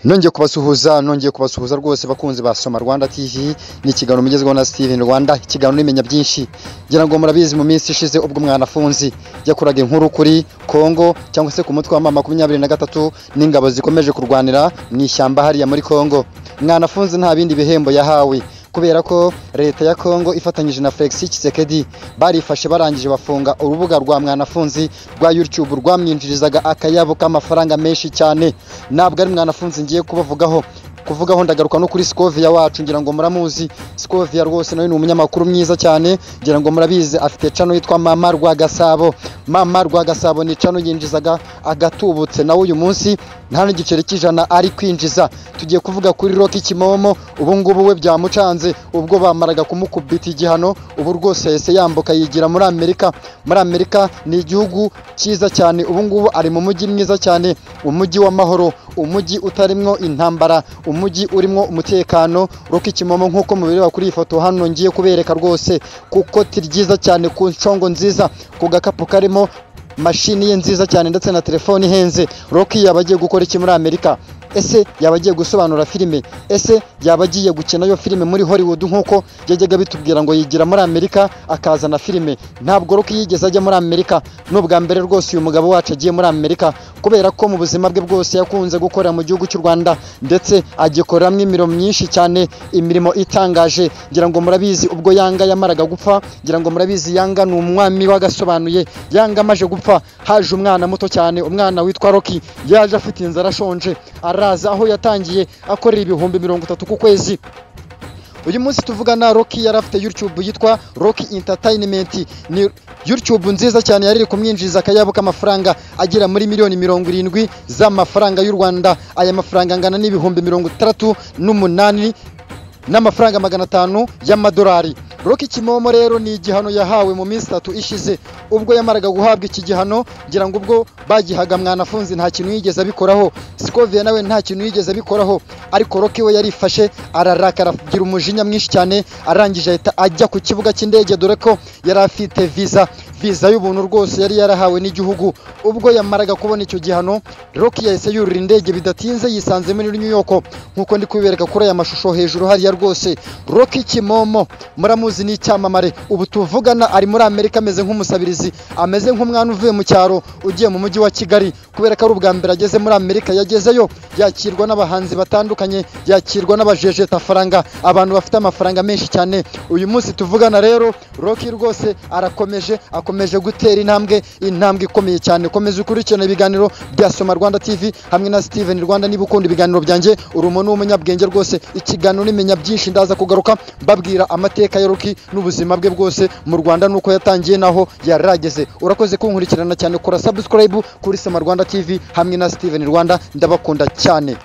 nongeye kubasuhuza rwose bakunzi ba Soma Rwanda TV. Ni ikiganiro mugezweho na Steven Rwanda, ikiganiro nimenya byinshi. Ngira ngo murabizi mu minsi ishize ubwo Mwanafunzi yakoraga inkuru kuri Kongo cyangwa se ku mutwe wa M23 n'ingabo zikomeje kurwanira mu ishyamba hariya muri Kongo. Mwanafunzi nta bindi bihembo yahawe kubera ko leta ya Kongo ifatanyije na Felix Tshisekedi barifashe barangije bafunga urubuga rwa Mwanafunzi rwa YouTube rwamwinjirizaga akayabo k'amafaranga menshi cyane. Nabwo ari Mwanafunzi ngiye kuvugaho ndagaruka no kuri Scovia wacu, ngira ngo muramuzi. Scovia rwose nawe ni umunyamakuru mwiza cyane, ngira ngo murabizi afite channel yitwa Mama Rwagasabo. Mama Rwagasabo ni channel yinjizaga agatubutse, nawe uyu munsi nta n'igiceri cy'ijana ari kwinjiza. Tugiye kuvuga kuri Rocky Kimomo, ubu ngubu we byamucanze ubwo bamaraga kumukubita igihano, ubu rwose yese yambuka yigira muri Amerika. Muri Amerika ni igihugu cyiza cyane, ubu ngubu ari mu mujyi mwiza cyane, umujyi w'amahoro, umujyi utarimwo intambara, umujyi urimo umutekano. Rocky Kimomo nkuko mubireba kuri iyi foto hano ngiye kubereka rwose, kuko tiryiza cyane, ku nshongo nziza, ku gakapu karimo mashini ye nziza cyane ndetse na telefone ihenze. Rocky yabagiye gukora iki muri Amerika? Ese yabagiye gusobanura filime? Ese yabagiye gukina yo filime muri Hollywood nkuko yajyaga bitubwira ngo yigira muri Amerika akazana filime? Ntabwo Rocky yigeze ajya muri Amerika. N'ubwa mbere rwose uyu mugabo wacu agiye muri Amerika, kubera ko mu buzima bwe bwose yakunze gukorera mu gihugu cy'u Rwanda ndetse agikoreramo imirimo myinshi cyane, imirimo itangaje. Ngira ngo murabizi ubwo Yanga yamaraga gupfa, ngira ngo murabizi Yanga ni umwami wagasobanuye. Yanga amaje gupfa haje umwana muto cyane, umwana witwa Rocky, yaje afite inzara ashonje, araza aho yatangiye akorera ibihumbi 30 ku kwezi. Uyu munsi tuvugana Rocky yari afite YouTube yitwa Rocky Entertainment, ni YouTube nziza cyane yari kumwinjiza akayabo k'amafaranga agira muri miliyoni 70 z'amafaranga y'u Rwanda. Aya mafaranga angana n'ibihumbi 38 n'amafaranga 500 y'amadolari. Rocky Kimomo rero ni igihano yahawe mu minsi 3 ishize. Ubwo yamaraga guhabwa iki gihano, ngira ngo ubwo bagihaga Mwanafunzi nta kintu yigeze abikoraho, Scovia nawe nta kintu yigeze abikoraho, ariko Rocky we yarifashe ararakara, agira umujinya mwinshi cyane, arangije ahita ajya ku kibuga cy'indege, dore ko yari afite visa y'ubuntu rwose yari yarahawe n'igihugu. Ubwo yamaraga kubona icyo gihano, Rocky yahise yurira indege bidatinze yisanze muri New York, nkuko ndi kubibereka kuri aya mashusho hejuru hariya rwose. Rocky Kimomo muramuzi ni icyamamare, ubu tuvugana ari muri Amerika ameze nk'umusabirizi, ameze nk'umwana uvuye mu cyaro ugiye mu mujyi wa Kigali, kubera ko ari ubwa mbere ageze muri Amerika. Yagezeyo yakirwa n'abahanzi batandukanye, yakirwa n'abajejeta faranga, abantu bafite amafaranga menshi cyane. Uyu munsi tuvugana rero Rocky rwose akomeje gutera intambwe ikomeye cyane. Komeza ukurikirana ibiganiro bya Soma Rwanda TV hamwe na Steven Rwanda. Niba ukunda ibiganiro byanjye, urumo n'umunyabwenge rwose, ikiganiro nimenya byinshi, ndaza kugaruka babwira amateka ya Rocky n'ubuzima bwe bwose mu Rwanda nuko yatangiye naho yarageze. Urakoze kunkurikirana cyane, kora subscribe kuri Soma Rwanda TV hamwe na Steven Rwanda, ndabakunda cyane.